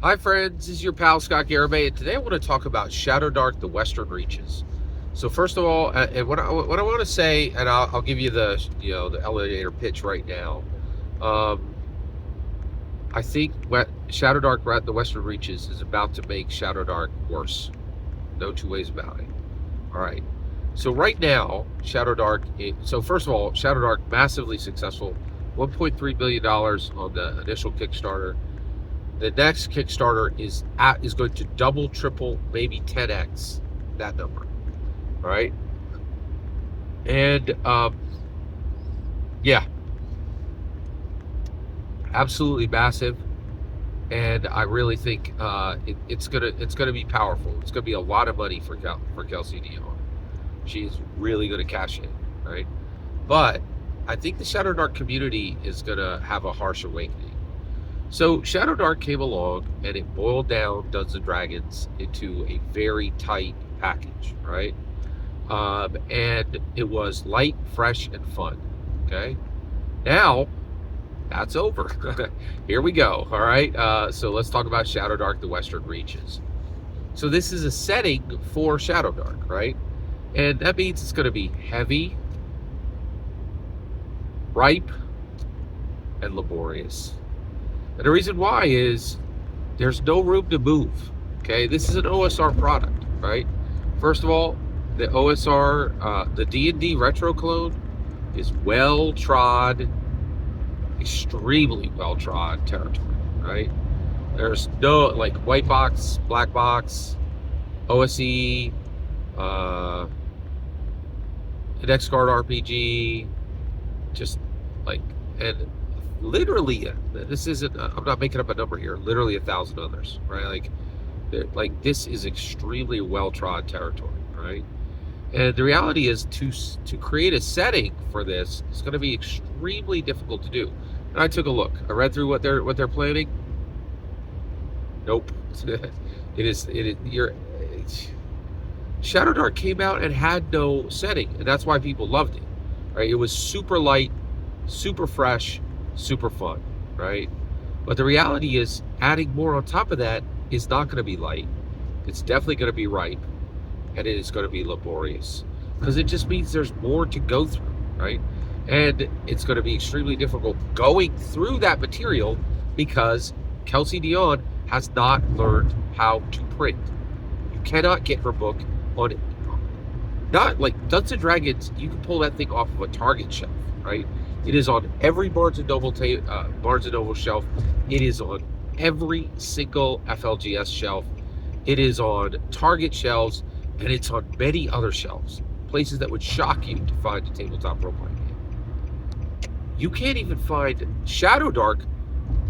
Hi friends, this is your pal Scott Garibay, and today I want to talk about Shadowdark: The Western Reaches. So first of all, and what I want to say, and I'll give you the elevator pitch right now. Um, I think Shadowdark: The Western Reaches is about to make Shadowdark worse. No two ways about it. All right. So right now, So first of all, Shadowdark massively successful, $1.3 billion on the initial Kickstarter. The next Kickstarter is going to double, triple, maybe 10x that number. All right, and yeah, absolutely massive. And I really think it's gonna be powerful. It's gonna be a lot of money for Kelsey Dionne. She's really gonna cash in, right? But I think the Shadowdark community is gonna have a harsh awakening. So Shadowdark came along and it boiled down Dungeons and Dragons into a very tight package, right? And it was light, fresh, and fun. Okay, now that's over. Here we go. All right. So let's talk about Shadowdark: The Western Reaches. So this is a setting for Shadowdark, right? And that means it's going to be heavy, ripe, and laborious. And the reason why is there's no room to move. Okay, this is an OSR product, right? First of all, the OSR, the D&D retro clone is well trod, extremely well trod territory, right? There's no like white box, black box, OSE, index card RPG, just like, and literally, this isn't, I'm not making up a number here, literally 1,000 others, right? Like this is extremely well trod territory, right? And the reality is to create a setting for this is going to be extremely difficult to do. And I took a look. I read through what they're planning. Nope. Shadowdark came out and had no setting, and that's why people loved it. Right? It was super light, super fresh, super fun, right? But the reality is adding more on top of that is not going to be light. It's definitely going to be ripe, and it is going to be laborious because it just means there's more to go through, right? And it's going to be extremely difficult going through that material because Kelsey Dionne has not learned how to print. You cannot get her book on it. Not like Dungeons and Dragons, you can pull that thing off of a Target shelf, right? It is on every Barnes and Noble shelf. It is on every single FLGS shelf. It is on Target shelves, and it's on many other shelves, places that would shock you to find a tabletop role-playing game. You can't even find Shadowdark,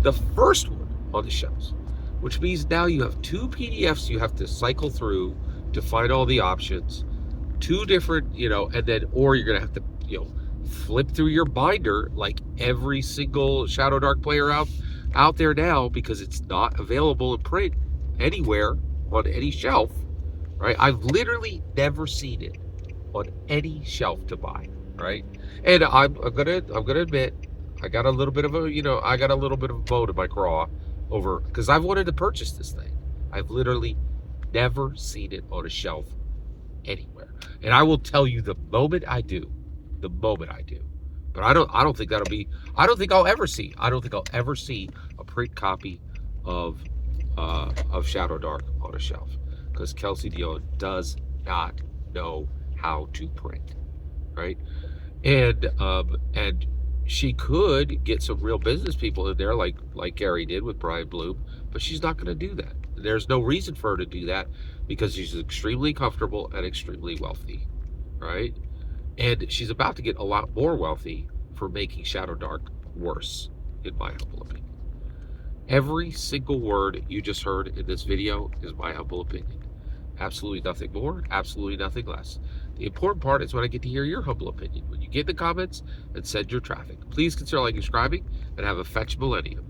the first one, on the shelves, which means now you have two PDFs you have to cycle through to find all the options, two different, and then, or you're going to have to, flip through your binder like every single Shadowdark player out there now, because it's not available in print anywhere on any shelf, right? I've literally never seen it on any shelf to buy, right? And I'm gonna admit, I got a little bit of a bone in my craw over, because I've wanted to purchase this thing. I've literally never seen it on a shelf anywhere, and I will tell you the moment I do. But I don't think that'll be. I don't think I'll ever see a print copy of Shadowdark on a shelf, because Kelsey Dionne does not know how to print, right? And she could get some real business people in there, like Gary did with Brian Bloom, but she's not going to do that. There's no reason for her to do that, because she's extremely comfortable and extremely wealthy, right? And she's about to get a lot more wealthy for making Shadowdark worse, in my humble opinion. Every single word you just heard in this video is my humble opinion. Absolutely nothing more, absolutely nothing less. The important part is when I get to hear your humble opinion. When you get in the comments and send your traffic. Please consider like, subscribing, and have a fetch millennium.